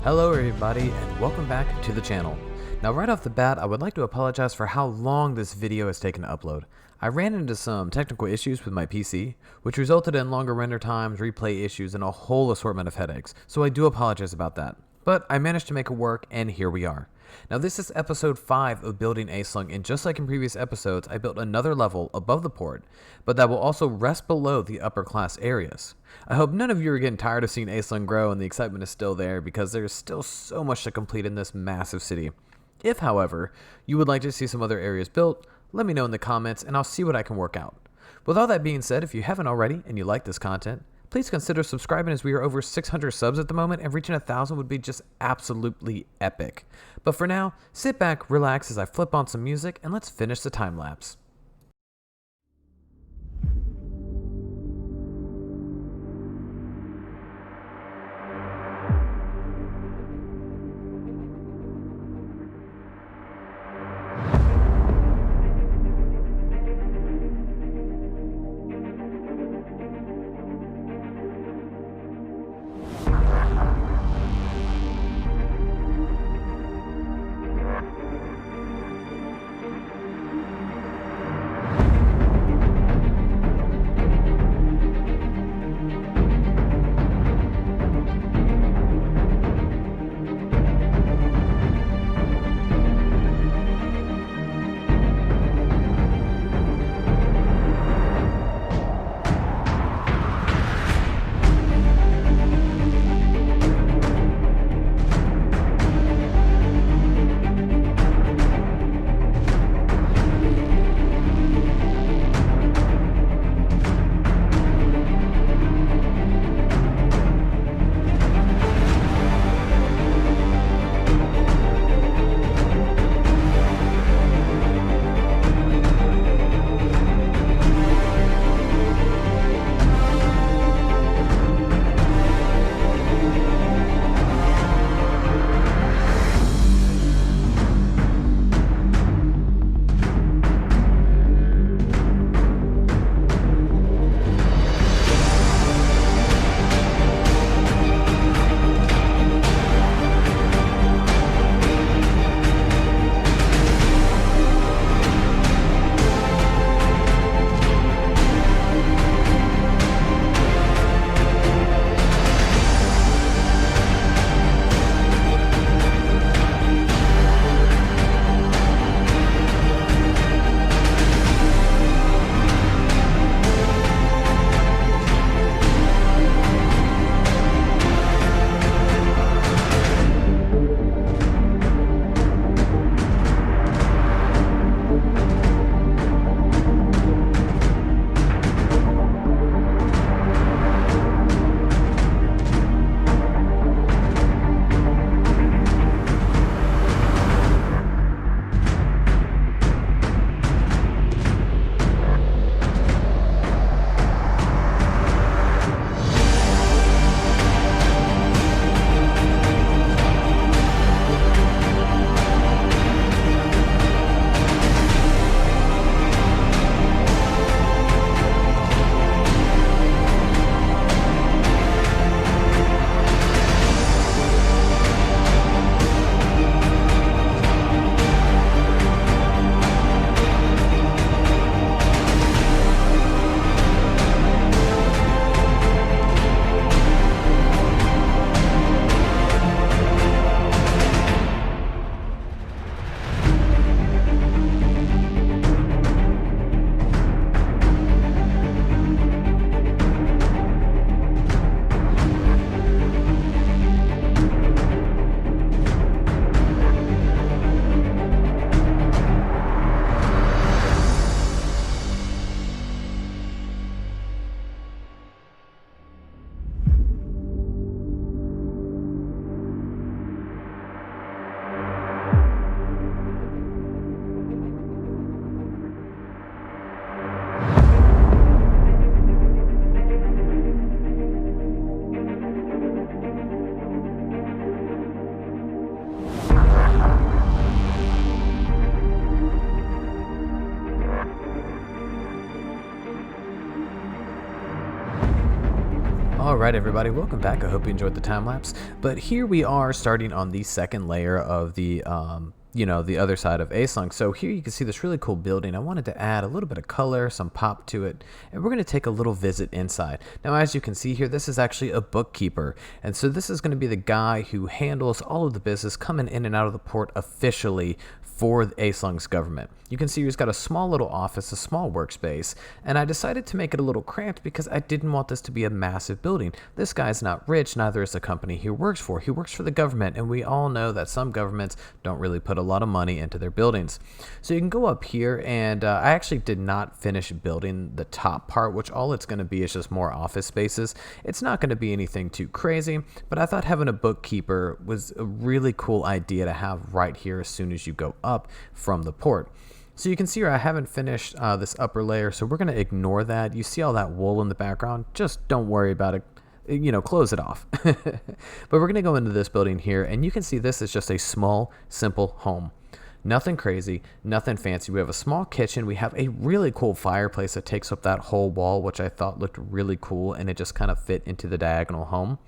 Hello everybody and welcome back to the channel. Now right off the bat I would like to apologize for how long this video has taken to upload. I ran into some technical issues with my PC, which resulted in longer render times, replay issues, and a whole assortment of headaches, so I do apologize about that. But I managed to make it work and here we are. Now this is episode 5 of building Aeslung, and just like in previous episodes I built another level above the port, but that will also rest below the upper class areas. I hope none of you are getting tired of seeing Aeslung grow and the excitement is still there because there is still so much to complete in this massive city. If, however, you would like to see some other areas built, let me know in the comments and I'll see what I can work out. With all that being said, if you haven't already and you like this content, please consider subscribing as we are over 600 subs at the moment and reaching 1,000 would be just absolutely epic. But for now, sit back, relax as I flip on some music and let's finish the time lapse. Alright everybody, welcome back. I hope you enjoyed the time-lapse. But here we are starting on the second layer of the, the other side of Aeslung. So here you can see this really cool building. I wanted to add a little bit of color, some pop to it, and we're going to take a little visit inside. Now as you can see here, this is actually a bookkeeper. And so this is going to be the guy who handles all of the business coming in and out of the port officially for Aeslung's government. You can see he's got a small little office, a small workspace, and I decided to make it a little cramped because I didn't want this to be a massive building. This guy's not rich, neither is the company he works for. He works for the government, and we all know that some governments don't really put a lot of money into their buildings. So you can go up here, and I actually did not finish building the top part, which all it's going to be is just more office spaces. It's not going to be anything too crazy, but I thought having a bookkeeper was a really cool idea to have right here as soon as you go up from the port. So you can see here I haven't finished this upper layer, so we're going to ignore that. You see all that wool in the background? Just don't worry about it. Close it off. But we're going to go into this building here, and you can see this is just a small, simple home. Nothing crazy, nothing fancy. We have a small kitchen. We have a really cool fireplace that takes up that whole wall, which I thought looked really cool, and it just kind of fit into the diagonal home.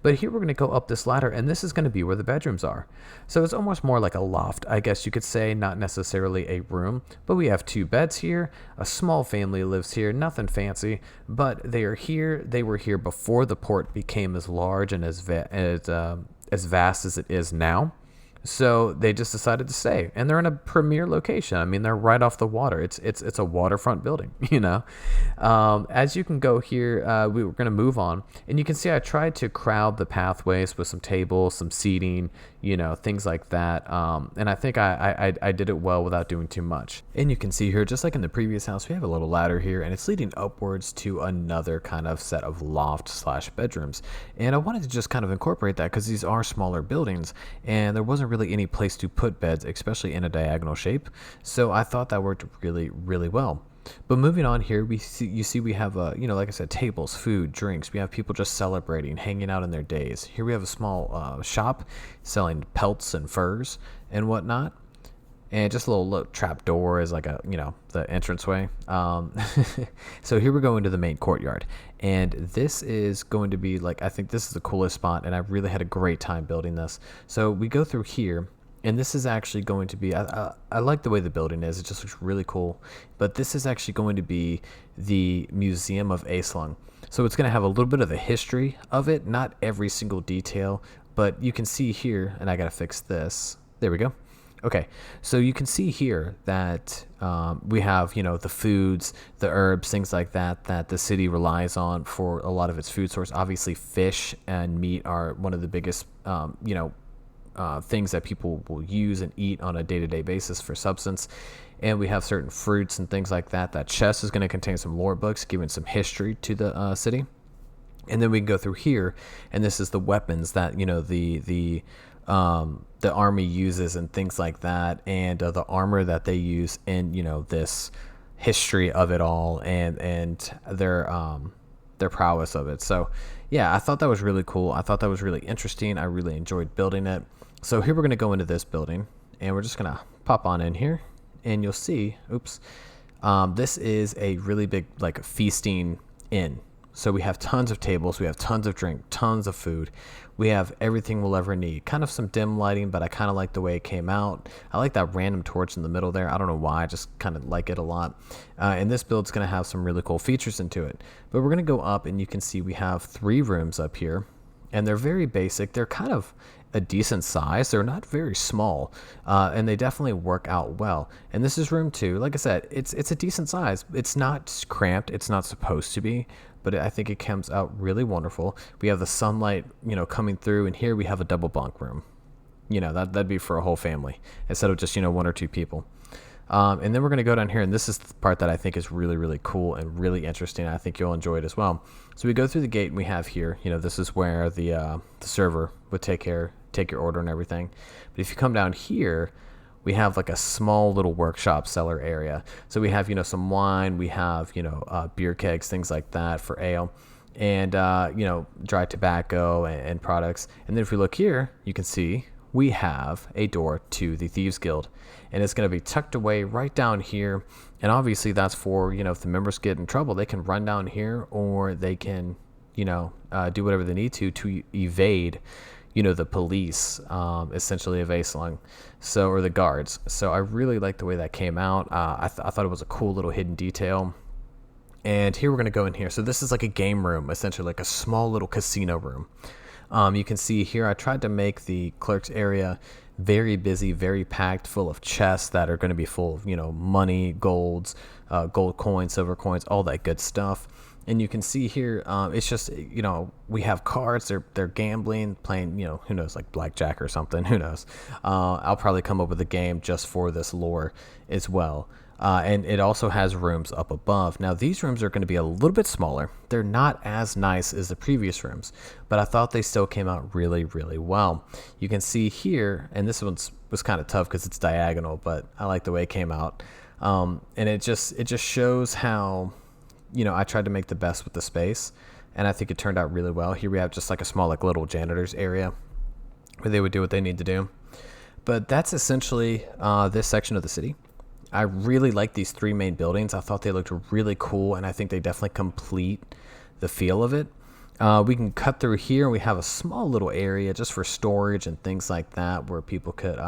But here we're going to go up this ladder, and this is going to be where the bedrooms are. So it's almost more like a loft, I guess you could say, not necessarily a room. But we have 2 beds here. A small family lives here, nothing fancy, but they are here. They were here before the port became as large and as vast as it is now. So they just decided to stay, and they're in a premier location. I mean, they're right off the water. It's a waterfront building, As you can go here, we were going to move on, and you can see I tried to crowd the pathways with some tables, some seating, things like that. And I think I did it well without doing too much. And you can see here, just like in the previous house, we have a little ladder here, and it's leading upwards to another kind of set of loft/bedrooms. And I wanted to just kind of incorporate that because these are smaller buildings, and there wasn't really any place to put beds, especially in a diagonal shape. So I thought that worked really, really well. But moving on here, we have like I said, tables, food, drinks. We have people just celebrating, hanging out in their days. Here we have a small shop selling pelts and furs and whatnot. And just a little trap door is like the entranceway. So here we go into the main courtyard. And this is going to be I think this is the coolest spot, and I really had a great time building this. So we go through here, and this is actually going to be, I like the way the building is. It just looks really cool. But this is actually going to be the Museum of Aeslung. So it's going to have a little bit of the history of it, not every single detail. But you can see here, and I got to fix this. There we go. Okay, so you can see here that we have, the foods, the herbs, things like that the city relies on for a lot of its food source. Obviously, fish and meat are one of the biggest, things that people will use and eat on a day-to-day basis for substance. And we have certain fruits and things like that. That chest is going to contain some lore books, giving some history to the city. And then we can go through here, and this is the weapons that, the army uses and things like that, and the armor that they use in this history of it all, and their prowess of it. So yeah, I thought that was really cool. I thought that was really interesting. I really enjoyed building it. So here we're going to go into this building, and we're just going to pop on in here, and you'll see, this is a really big feasting inn. So we have tons of tables, we have tons of drink, tons of food. We have everything we'll ever need. Kind of some dim lighting, but I kind of like the way it came out. I like that random torch in the middle there. I don't know why, I just kind of like it a lot. And this build's going to have some really cool features into it. But we're going to go up, and you can see we have 3 rooms up here. And they're very basic. They're kind of a decent size. They're not very small, and they definitely work out well. And this is room 2. Like I said, it's a decent size. It's not cramped. It's not supposed to be, but I think it comes out really wonderful. We have the sunlight, coming through, and here we have a double bunk room. That'd be for a whole family instead of just 1 or 2 people. And then we're going to go down here, and this is the part that I think is really, really cool and really interesting. I think you'll enjoy it as well. So we go through the gate, and we have here, this is where the server would take your order and everything. But if you come down here, we have a small little workshop cellar area. So we have, some wine, we have, beer kegs, things like that for ale, and, dry tobacco and products. And then if we look here, you can see we have a door to the Thieves Guild, and it's going to be tucked away right down here. And obviously that's for, if the members get in trouble, they can run down here, or they can, do whatever they need to evade, the police, essentially of Aeslung, or the guards. So I really like the way that came out. I thought it was a cool little hidden detail. And here we're going to go in here. So this is like a game room, essentially like a small little casino room. You can see here I tried to make the clerk's area very busy, very packed, full of chests that are going to be full of, money, golds, gold coins, silver coins, all that good stuff. And you can see here, it's just, we have cards, they're gambling, playing, who knows, like blackjack or something, who knows. I'll probably come up with a game just for this lore as well. And it also has rooms up above. Now, these rooms are going to be a little bit smaller. They're not as nice as the previous rooms, but I thought they still came out really, really well. You can see here, and this one was kind of tough because it's diagonal, but I like the way it came out. And it just shows how, I tried to make the best with the space, and I think it turned out really well. Here we have just like a small, like little janitor's area where they would do what they need to do. But that's essentially this section of the city. I really like these three main buildings. I thought they looked really cool, and I think they definitely complete the feel of it. We can cut through here, and we have a small little area just for storage and things like that, where people could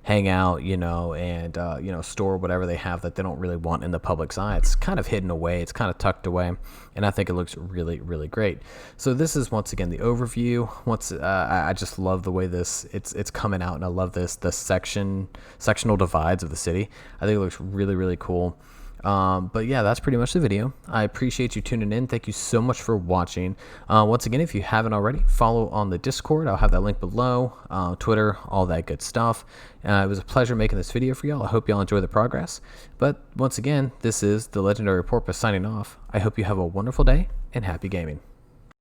hang out, and store whatever they have that they don't really want in the public's eye. It's kind of hidden away. It's kind of tucked away, and I think it looks really, really great. So this is once again the overview. I just love the way it's coming out, and I love the sectional divides of the city. I think it looks really, really cool. But yeah, that's pretty much the video. I appreciate you tuning in. Thank you so much for watching. Once again, if you haven't already, follow on the Discord. I'll have that link below, Twitter, all that good stuff. It was a pleasure making this video for y'all. I hope y'all enjoy the progress. But once again, this is the Legendary Porpoise signing off. I hope you have a wonderful day and happy gaming.